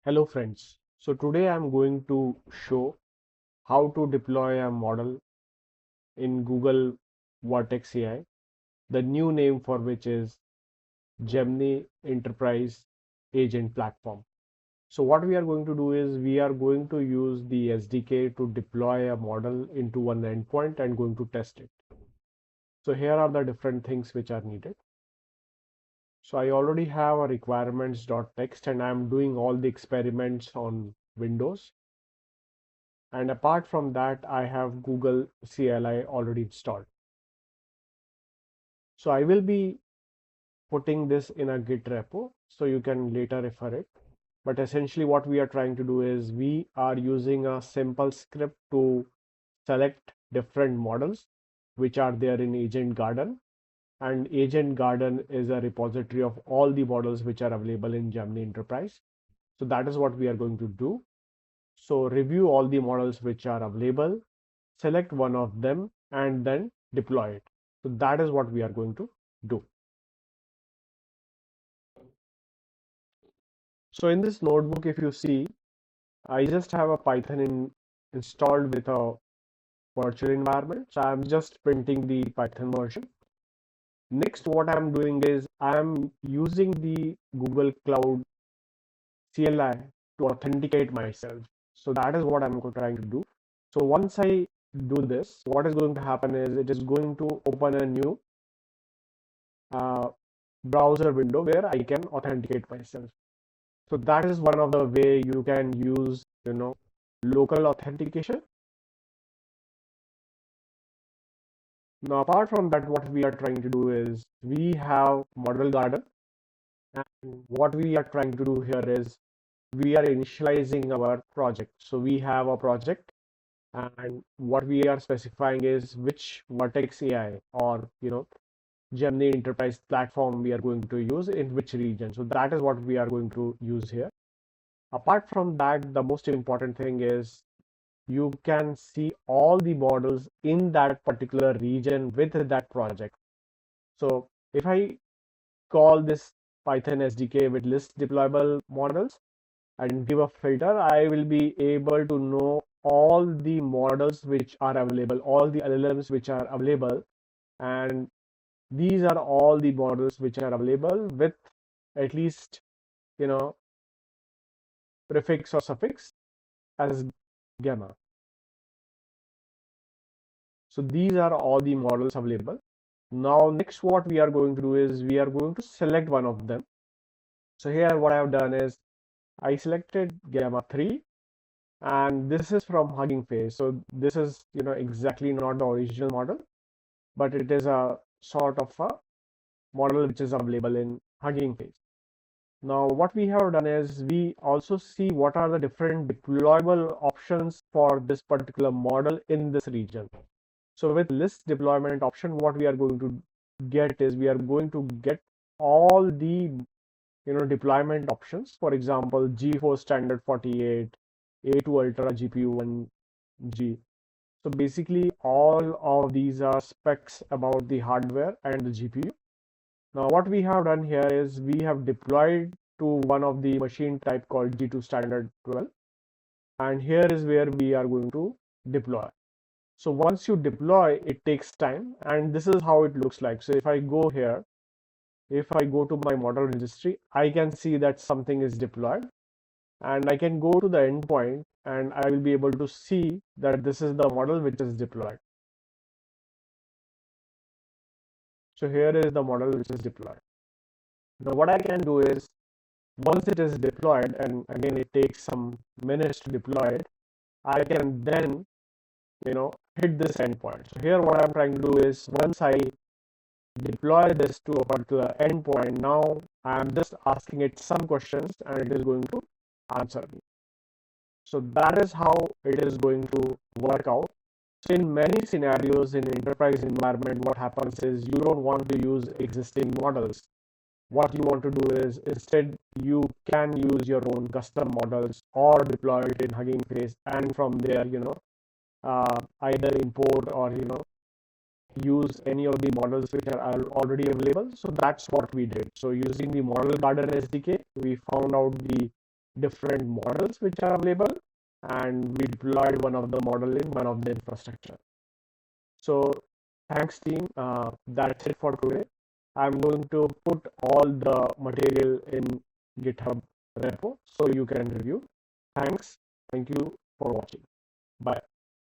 Hello friends. So today I'm going to show how to deploy a model in Google Vertex AI, the new name for which is Gemini Enterprise Agent Platform. So what we are going to do is we are going to use the SDK to deploy a model into one endpoint and going to test it. So here are the different things which are needed. So I already have a requirements.txt and I'm doing all the experiments on Windows. And apart from that, I have Google CLI already installed. So I will be putting this in a Git repo so you can later refer it. But essentially what we are trying to do is we are using a simple script to select different models which are there in Agent Garden. And Agent Garden is a repository of all the models which are available in Gemini Enterprise. So that is what we are going to do. So review all the models which are available, select one of them and then deploy it. So that is what we are going to do. So in this notebook, if you see, I just have a Python installed with a virtual environment. So I'm just printing the Python version. Next, what I'm doing is I'm using the Google Cloud CLI to authenticate myself. So that is what I'm trying to do. So once I do this, what is going to happen is it is going to open a new browser window where I can authenticate myself. So that is one of the way you can use, local authentication. Now, apart from that, what we are trying to do is we have Model Garden, and what we are trying to do here is we are initializing our project. So we have a project, and what we are specifying is which Vertex AI or Gemini Enterprise platform we are going to use in which region. So that is what we are going to use here. Apart from that, the most important thing is you can see all the models in that particular region with that project. So if I call this Python SDK with list deployable models and give a filter, I will be able to know all the models which are available, all the LLMs which are available, and these are all the models which are available with at least, prefix or suffix as Gemma. So these are all the models available. Now, next what we are going to do is we are going to select one of them. So here what I have done is I selected Gamma 3 and this is from Hugging Face. So this is, exactly not the original model, but it is a sort of a model which is available in Hugging Face. Now, what we have done is we also see what are the different deployable options for this particular model in this region. So with list deployment option, what we are going to get is we are going to get all the deployment options. For example, G4 standard 48, A2 Ultra GPU 1G. So basically, all of these are specs about the hardware and the GPU. Now, what we have done here is we have deployed to one of the machine type called G2 standard 12, and here is where we are going to deploy. So once you deploy, it takes time, and this is how it looks like. So if I go here, if I go to my model registry, I can see that something is deployed, and I can go to the endpoint and I will be able to see that this is the model which is deployed. So here is the model which is deployed. Now what I can do is once it is deployed, and again it takes some minutes to deploy it, I can then hit this endpoint. So here what I'm trying to do is once I deploy this to a particular endpoint, now I'm just asking it some questions and it is going to answer me. So that is how it is going to work out. So in many scenarios in enterprise environment, what happens is you don't want to use existing models. What you want to do is instead you can use your own custom models or deploy it in Hugging Face, and from there, either import or use any of the models which are already available. So that's what we did. So using the Model Garden SDK, we found out the different models which are available, and we deployed one of the model in one of the infrastructure. So thanks team. That's it for today. I'm going to put all the material in GitHub repo so you can review. Thanks. Thank you for watching. Bye.